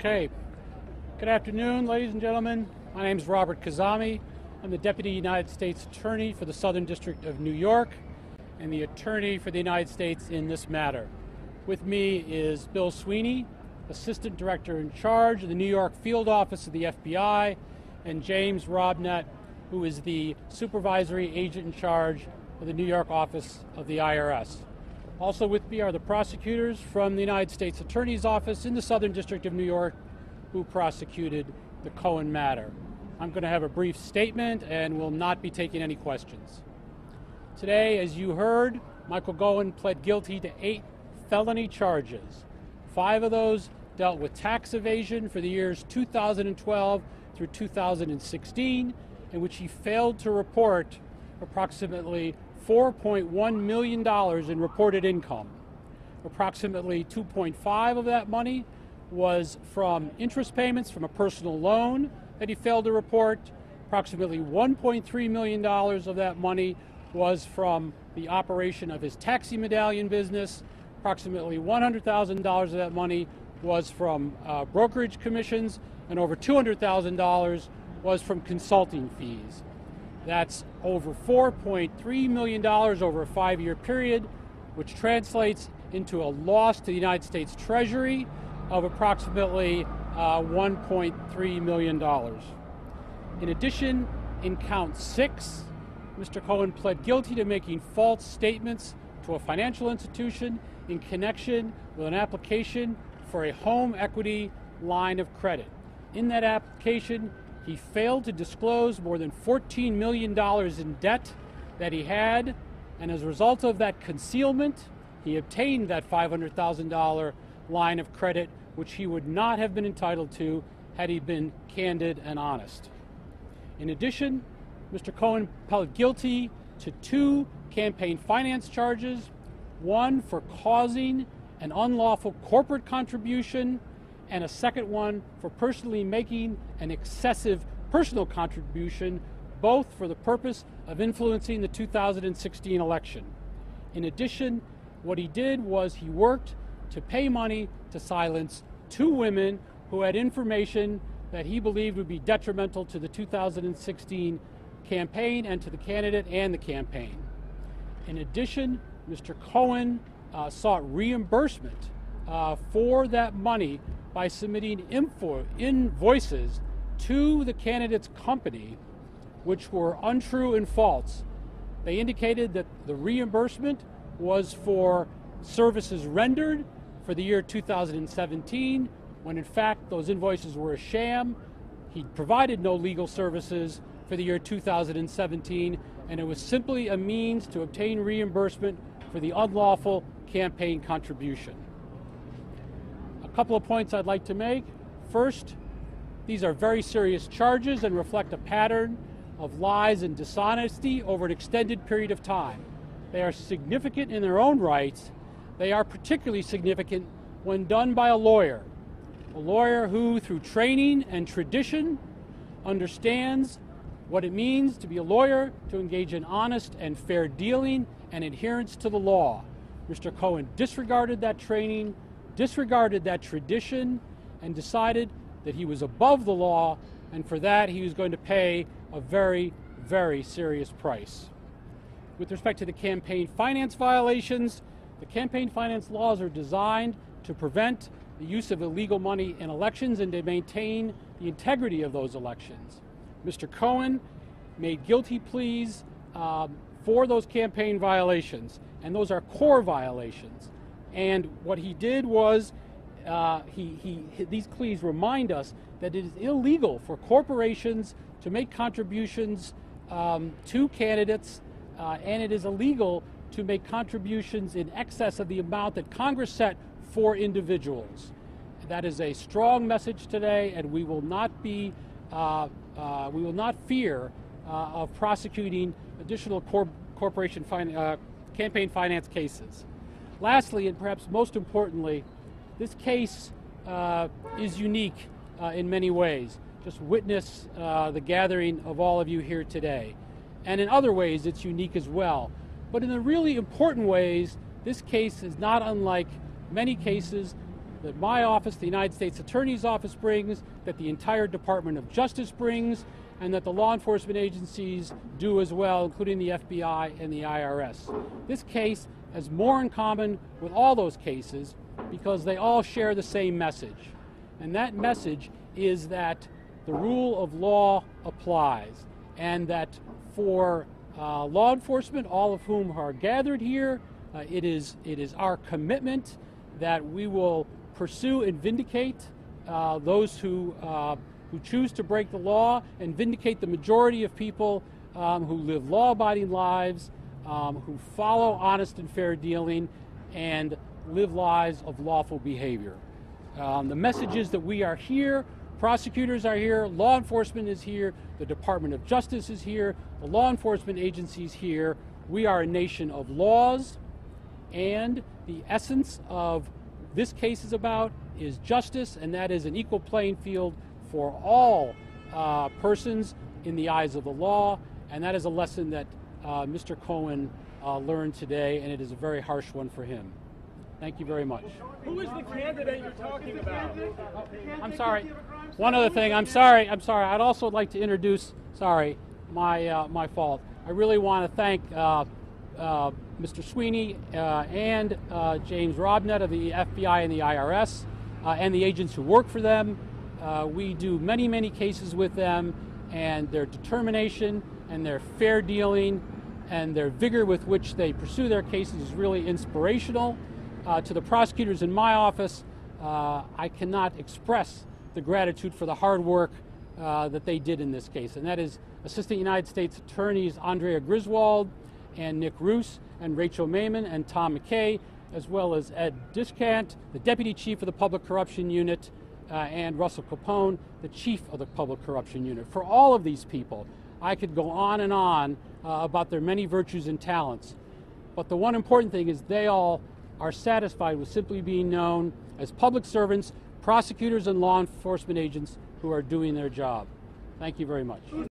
Okay. Good afternoon, ladies and gentlemen. My name is Robert Khuzami. I'm the Deputy United States Attorney for the Southern District of New York and the Attorney for the United States in this matter. With me is Bill Sweeney, Assistant Director in charge of the New York Field Office of the FBI, and James Robnett, who is the Supervisory Agent in charge of the New York Office of the IRS. Also with me are the prosecutors from the United States Attorney's Office in the Southern District of New York who prosecuted the Cohen matter. I'm going to have a brief statement and will not be taking any questions. Today, as you heard, Michael Cohen pled guilty to 8 felony charges. 5 of those dealt with tax evasion for the years 2012 through 2016, in which he failed to report approximately $4.1 million in reported income. Approximately 2.5 of that money was from interest payments from a personal loan that he failed to report. Approximately $1.3 million of that money was from the operation of his taxi medallion business. Approximately $100,000 of that money was from brokerage commissions, and over $200,000 was from consulting fees. That's over $4.3 million over a 5-year period, which translates into a loss to the United States Treasury of approximately $1.3 million. In addition, in count 6, Mr. Cohen pled guilty to making false statements to a financial institution in connection with an application for a home equity line of credit. In that application, he failed to disclose more than $14 million in debt that he had, and as a result of that concealment, he obtained that $500,000 line of credit, which he would not have been entitled to had he been candid and honest. In addition, Mr. Cohen pled guilty to 2 campaign finance charges, one for causing an unlawful corporate contribution, and a second one for personally making an excessive personal contribution, both for the purpose of influencing the 2016 election. In addition, what he did was he worked to pay money to silence 2 women who had information that he believed would be detrimental to the 2016 campaign and to the candidate and the campaign. In addition, Mr. Cohen sought reimbursement for that money by submitting invoices to the candidate's company, which were untrue and false. They indicated that the reimbursement was for services rendered for the year 2017, when in fact those invoices were a sham. He provided no legal services for the year 2017, and it was simply a means to obtain reimbursement for the unlawful campaign contribution. A couple of points I'd like to make. First, these are very serious charges and reflect a pattern of lies and dishonesty over an extended period of time. They are significant in their own rights. They are particularly significant when done by a lawyer who, through training and tradition, understands what it means to be a lawyer, to engage in honest and fair dealing and adherence to the law. Mr. Cohen disregarded that training, disregarded that tradition, and decided that he was above the law, and for that he was going to pay a very, very serious price. With respect to the campaign finance violations, the campaign finance laws are designed to prevent the use of illegal money in elections and to maintain the integrity of those elections. Mr. Cohen made guilty pleas for those campaign violations, and those are core violations. And what he did was, these pleas remind us that it is illegal for corporations to make contributions to candidates, and it is illegal to make contributions in excess of the amount that Congress set for individuals. That is a strong message today, and we will not fear of prosecuting additional campaign finance cases. Lastly, and perhaps most importantly, this case is unique in many ways. Just witness the gathering of all of you here today. And in other ways, it's unique as well. But in the really important ways, this case is not unlike many cases that my office, the United States Attorney's Office, brings, that the entire Department of Justice brings, and that the law enforcement agencies do as well, including the FBI and the IRS. This case has more in common with all those cases because they all share the same message. And that message is that the rule of law applies, and that for law enforcement, all of whom are gathered here, it is our commitment that we will pursue and vindicate those who choose to break the law, and vindicate the majority of people who live law-abiding lives, who follow honest and fair dealing, and live lives of lawful behavior. The message is that we are here, prosecutors are here, law enforcement is here, the Department of Justice is here, the law enforcement agencies here. We are a nation of laws, and the essence of this case is justice, and that is an equal playing field for all persons in the eyes of the law, and that is a lesson that Mr. Cohen learned today, and it is a very harsh one for him. Thank you very much. Who is the candidate you're talking about? I'm sorry. One other thing. I'm sorry. I'd also like to introduce. Sorry, my fault. I really want to thank Mr. Sweeney and James Robnett of the FBI and the IRS and the agents who work for them. We do many cases with them, and their determination and their fair dealing and their vigor with which they pursue their cases is really inspirational. To the prosecutors in my office, I cannot express the gratitude for the hard work that they did in this case, and that is Assistant United States Attorneys Andrea Griswold and Nick Roos and Rachel Maiman and Tom McKay, as well as Ed Discant, the Deputy Chief of the Public Corruption Unit, and Russell Capone, the Chief of the Public Corruption Unit. For all of these people, I could go on and on about their many virtues and talents, but the one important thing is they all are satisfied with simply being known as public servants, prosecutors, and law enforcement agents who are doing their job. Thank you very much.